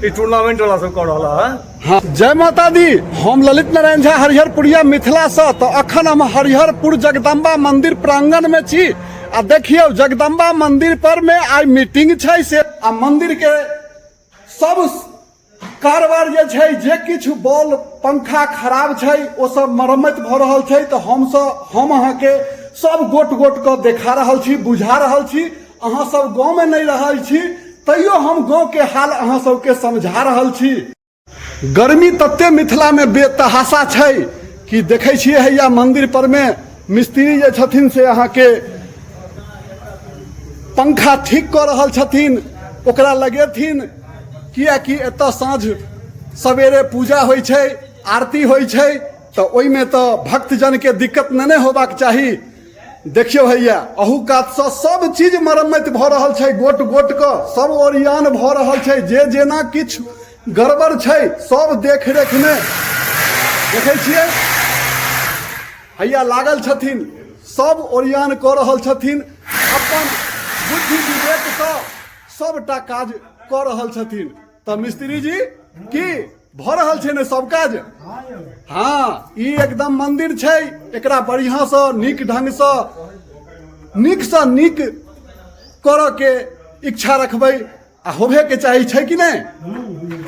Tournament वाला सब कर रहा है। हाँ, जय माता दी। हम ललित नारायण झा हरिहरपुरिया मिथिला से। तो अखन हम हरिहरपुर जगदम्बा मंदिर प्रांगण में छी। आ देखियो जगदम्बा मंदिर पर में आई मीटिंग छै से आ मंदिर के सब कारबार जे किछु बॉल पंखा खराब छै ओ सब मरम्मत भ रहल छै। तो हम अहाँ के सब गोट गोट के देखा रहल छी, बुझा रहल छी। अहाँ सब गाँव में नहीं रहल छी तैयो हम गाँव के हाल अहाँ सबके समझा रहल छी। गर्मी तत्ते मिथिला में बेतहासा छै कि देखे छिए हैया मंदिर पर में मिस्त्री जे छथिन से अहाँ के पंखा ठीक कर रहल छथिन, ओकरा लगेथिन। कियाकि एतऽ साँझ सवेरे पूजा होइ छै, आरती होइ छै, तो ओहि में तो भक्तजन के दिक्कत नहीं होबाक चाही। देखियो हैया अहू कात से सब चीज मरम्मत भ रहल छै, गोट गोट के सब ओरियान भ रहल छै। जे जेना किछ गड़बड़ छै सब देख रेख में देखे छिए हैया लागल छथिन, सब ओरियान क रहल छथिन। अपन बुद्धि विवेक से सबटा काज क रहल छथिन। तो मिस्त्री जी की भ रहल छै ने सब काज? हाँ, ई एकदम मंदिर छै, एकरा बढ़िया से नीक ढंग से नीक कर के इच्छा रखबै आ होबे के चाही, छै कि नहीं?